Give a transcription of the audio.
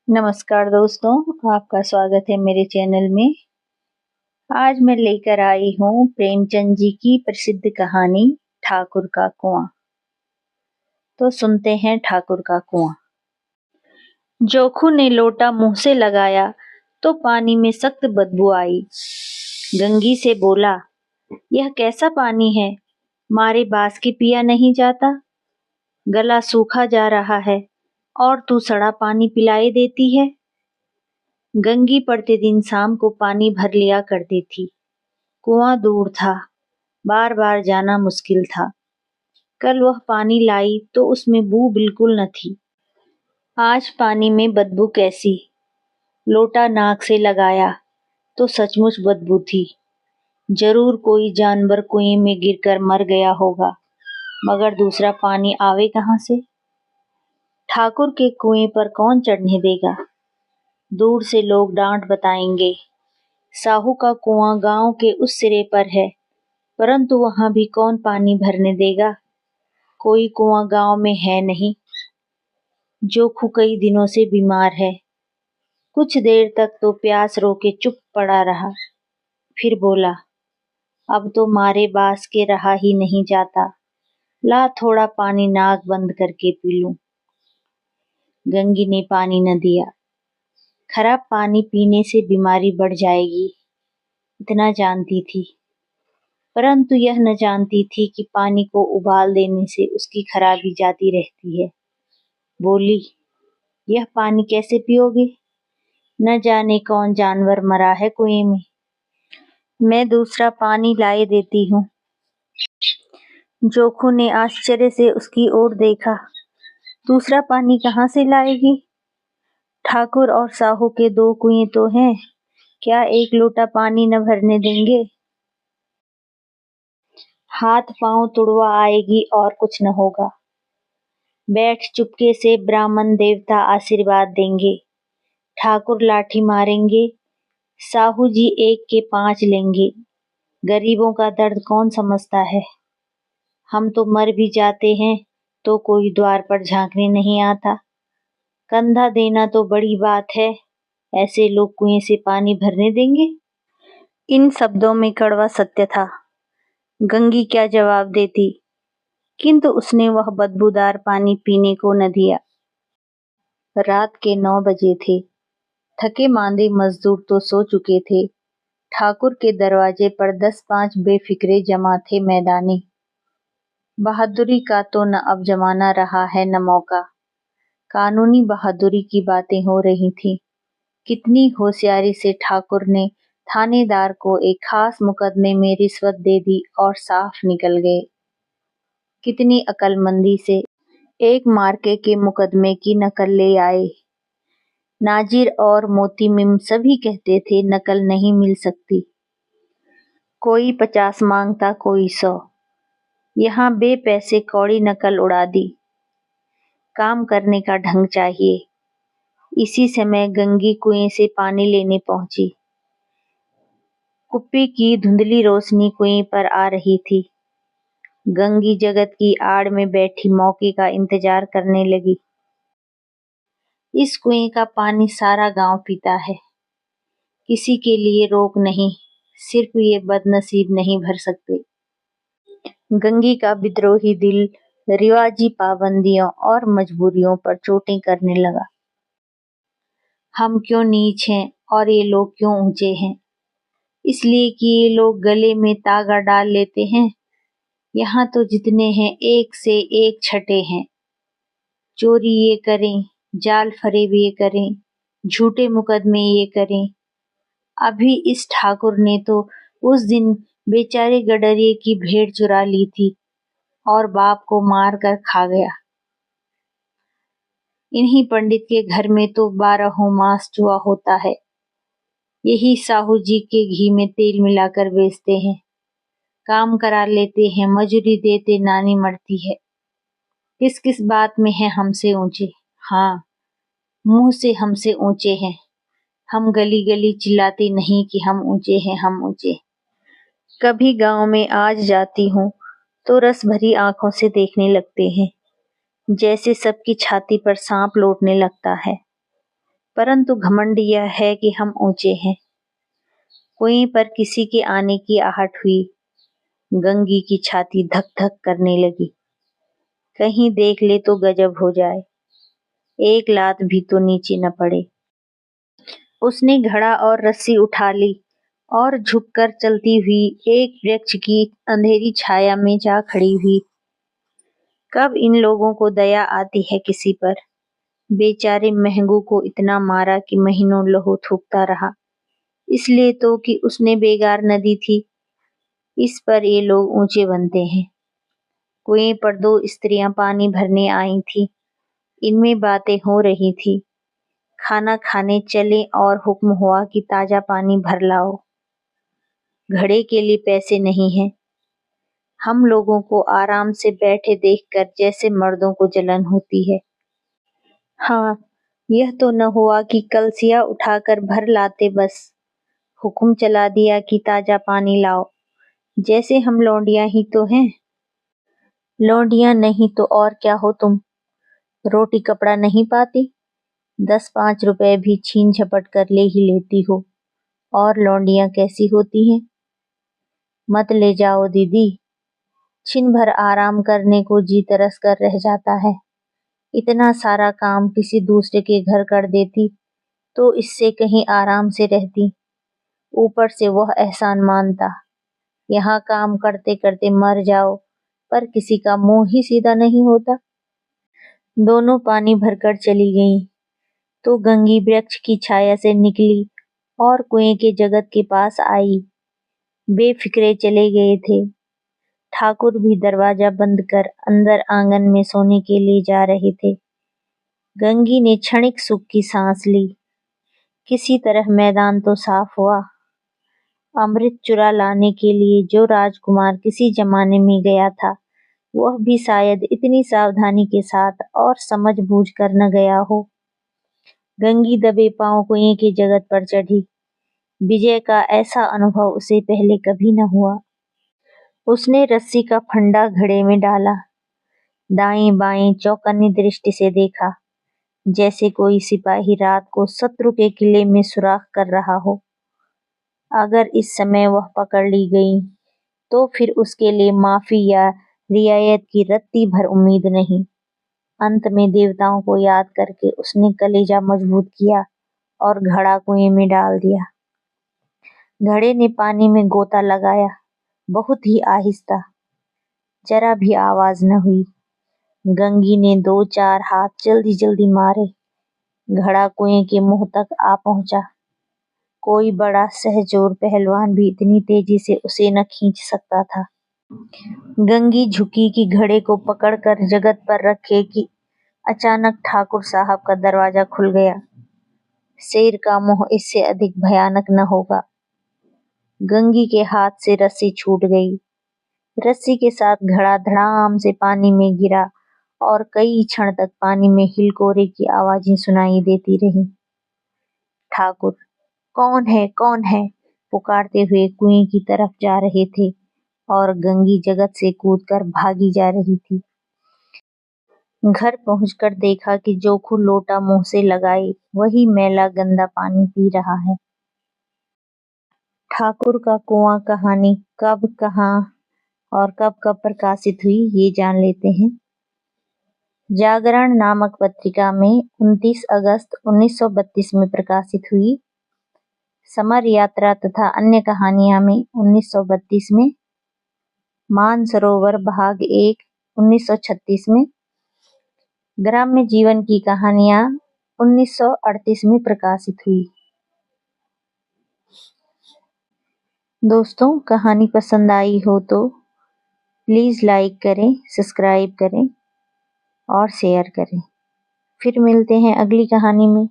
नमस्कार दोस्तों, आपका स्वागत है मेरे चैनल में। आज मैं लेकर आई हूँ प्रेमचंद जी की प्रसिद्ध कहानी ठाकुर का कुआं। तो सुनते हैं ठाकुर का कुआं। जोखू ने लोटा मुंह से लगाया तो पानी में सख्त बदबू आई। गंगी से बोला, यह कैसा पानी है, मारे बास के पिया नहीं जाता। गला सूखा जा रहा है और तू सड़ा पानी पिलाए देती है। गंगी पड़ते दिन शाम को पानी भर लिया करती थी। कुआं दूर था, बार बार जाना मुश्किल था। कल वह पानी लाई तो उसमें बू बिल्कुल न थी। आज पानी में बदबू कैसी। लोटा नाक से लगाया तो सचमुच बदबू थी। जरूर कोई जानवर कुएं में गिरकर मर गया होगा, मगर दूसरा पानी आवे कहां से। ठाकुर के कुएं पर कौन चढ़ने देगा। दूर से लोग डांट बताएंगे। साहू का कुआं गांव के उस सिरे पर है, परंतु वहां भी कौन पानी भरने देगा। कोई कुआं गांव में है नहीं। जोखू कई दिनों से बीमार है। कुछ देर तक तो प्यास रोके चुप पड़ा रहा, फिर बोला, अब तो मारे बास के रहा ही नहीं जाता। ला थोड़ा पानी नाक बंद करके पी लूं। गंगी ने पानी न दिया। खराब पानी पीने से बीमारी बढ़ जाएगी, इतना जानती थी, परंतु यह न जानती थी कि पानी को उबाल देने से उसकी खराबी जाती रहती है। बोली, यह पानी कैसे पियोगे। न जाने कौन जानवर मरा है कुएं में। मैं दूसरा पानी लाए देती हूँ। जोखू ने आश्चर्य से उसकी ओर देखा। दूसरा पानी कहाँ से लाएगी। ठाकुर और साहू के दो कुएं तो हैं, क्या एक लोटा पानी न भरने देंगे। हाथ पांव तुड़वा आएगी और कुछ न होगा। बैठ चुपके से ब्राह्मण देवता आशीर्वाद देंगे। ठाकुर लाठी मारेंगे, साहू जी एक के 5 लेंगे। गरीबों का दर्द कौन समझता है। हम तो मर भी जाते हैं तो कोई द्वार पर झांकने नहीं आता। कंधा देना तो बड़ी बात है, ऐसे लोग कुएं से पानी भरने देंगे। इन शब्दों में कड़वा सत्य था। गंगी क्या जवाब देती, किंतु उसने वह बदबूदार पानी पीने को न दिया। रात के 9 बजे थे। थके मांदे मजदूर तो सो चुके थे। ठाकुर के दरवाजे पर 10-5 बेफिक्रे जमा थे मैदानी। बहादुरी का तो न अब जमाना रहा है न मौका। कानूनी बहादुरी की बातें हो रही थी। कितनी होशियारी से ठाकुर ने थानेदार को एक खास मुकदमे में रिश्वत दे दी और साफ निकल गए। कितनी अक्लमंदी से एक मार्के के मुकदमे की नकल ले आए। नाजिर और मोतीमिम सभी कहते थे नकल नहीं मिल सकती। कोई 50 मांगता, कोई 100। यहाँ बे पैसे कौड़ी नकल उड़ा दी। काम करने का ढंग चाहिए। इसी समय गंगी कुएं से पानी लेने पहुंची। कुप्पी की धुंधली रोशनी कुएं पर आ रही थी। गंगी जगत की आड़ में बैठी मौके का इंतजार करने लगी। इस कुएं का पानी सारा गांव पीता है। किसी के लिए रोक नहीं, सिर्फ ये बदनसीब नहीं भर सकते। गंगी का विद्रोही दिल रिवाजी पाबंदियों और मजबूरियों पर चोटें करने लगा। हम क्यों नीच हैं और ये लोग क्यों ऊंचे हैं। इसलिए कि ये लोग गले में तागा डाल लेते हैं। यहाँ तो जितने हैं एक से एक छठे हैं। चोरी ये करें, जाल फरेब ये करें, झूठे मुकदमे ये करें। अभी इस ठाकुर ने तो उस दिन बेचारे गडरिये की भेड़ चुरा ली थी और बाप को मार कर खा गया। इन्हीं पंडित के घर में तो 12 मास जुआ होता है। यही साहू जी के घी में तेल मिलाकर बेचते हैं। काम करा लेते हैं, मजूरी देते नानी मरती है। किस किस बात में है हमसे ऊंचे। हाँ, मुंह से हमसे ऊंचे हैं। हम गली गली चिल्लाते नहीं कि हम ऊंचे हैं, हम ऊंचे। कभी गांव में आज जाती हूँ तो रस भरी आंखों से देखने लगते हैं, जैसे सबकी छाती पर सांप लौटने लगता है। परंतु घमंड यह है कि हम ऊंचे हैं। कुएं पर किसी के आने की आहट हुई। गंगी की छाती धक धक करने लगी। कहीं देख ले तो गजब हो जाए, एक लात भी तो नीचे न पड़े। उसने घड़ा और रस्सी उठा ली और झुककर चलती हुई एक वृक्ष की अंधेरी छाया में जा खड़ी हुई। कब इन लोगों को दया आती है किसी पर। बेचारे महंगू को इतना मारा कि महीनों लहू थूकता रहा, इसलिए तो कि उसने बेगार नदी थी। इस पर ये लोग ऊंचे बनते हैं। कुएं पर दो स्त्रियां पानी भरने आई थी। इनमें बातें हो रही थी। खाना खाने चले और हुक्म हुआ कि ताजा पानी भर लाओ। घड़े के लिए पैसे नहीं हैं। हम लोगों को आराम से बैठे देखकर जैसे मर्दों को जलन होती है। हाँ, यह तो न हुआ कि कलसिया उठाकर भर लाते, बस हुक्म चला दिया कि ताजा पानी लाओ, जैसे हम लौंडिया ही तो हैं। लौंडिया नहीं तो और क्या हो तुम। रोटी कपड़ा नहीं पाती, 10-5 रुपए भी छीन झपट कर ले ही लेती हो। और लौंडिया कैसी होती हैं? मत ले जाओ दीदी, छिन भर आराम करने को जी तरस कर रह जाता है। इतना सारा काम किसी दूसरे के घर कर देती तो इससे कहीं आराम से रहती। ऊपर से वह एहसान मानता। यहाँ काम करते करते मर जाओ, पर किसी का मुंह ही सीधा नहीं होता। दोनों पानी भरकर चली गईं, तो गंगी वृक्ष की छाया से निकली और कुएं के जगत के पास आई। बेफिक्रे चले गए थे। ठाकुर भी दरवाजा बंद कर अंदर आंगन में सोने के लिए जा रहे थे। गंगी ने क्षणिक सुख की सांस ली। किसी तरह मैदान तो साफ हुआ। अमृत चुरा लाने के लिए जो राजकुमार किसी जमाने में गया था, वह भी शायद इतनी सावधानी के साथ और समझ बूझ कर न गया हो। गंगी दबे पांव कुएं की जगत पर चढ़ी। विजय का ऐसा अनुभव उसे पहले कभी न हुआ। उसने रस्सी का फंडा घड़े में डाला, दाएं बाएं चौकन्नी दृष्टि से देखा, जैसे कोई सिपाही रात को शत्रु के किले में सुराख कर रहा हो। अगर इस समय वह पकड़ ली गई तो फिर उसके लिए माफी या रियायत की रत्ती भर उम्मीद नहीं। अंत में देवताओं को याद करके उसने कलेजा मजबूत किया और घड़ा कुएं में डाल दिया। घड़े ने पानी में गोता लगाया, बहुत ही आहिस्ता, जरा भी आवाज न हुई। गंगी ने 2-4 हाथ जल्दी जल्दी मारे। घड़ा कुएं के मुंह तक आ पहुंचा। कोई बड़ा सहजोर पहलवान भी इतनी तेजी से उसे न खींच सकता था। गंगी झुकी कि घड़े को पकड़कर जगत पर रखे कि अचानक ठाकुर साहब का दरवाजा खुल गया। शेर का मुंह इससे अधिक भयानक न होगा। गंगी के हाथ से रस्सी छूट गई। रस्सी के साथ घड़ा धड़ाम से पानी में गिरा और कई क्षण तक पानी में हिलकोरे की आवाजें सुनाई देती रहीं। ठाकुर कौन है, कौन है, पुकारते हुए कुएं की तरफ जा रहे थे और गंगी जगत से कूदकर भागी जा रही थी। घर पहुंचकर देखा कि जोखू लोटा मुंह से लगाए वही मैला गंदा पानी पी रहा है। ठाकुर का कुआं कहानी कब, कहाँ और कब कब प्रकाशित हुई, ये जान लेते हैं। जागरण नामक पत्रिका में 29 अगस्त 1932 में प्रकाशित हुई। समर यात्रा तथा अन्य कहानियां में 1932 में। मानसरोवर भाग 1 1936 में। ग्राम्य जीवन की कहानियां 1938 में प्रकाशित हुई। दोस्तों, कहानी पसंद आई हो तो प्लीज लाइक करें, सब्सक्राइब करें और शेयर करें। फिर मिलते हैं अगली कहानी में।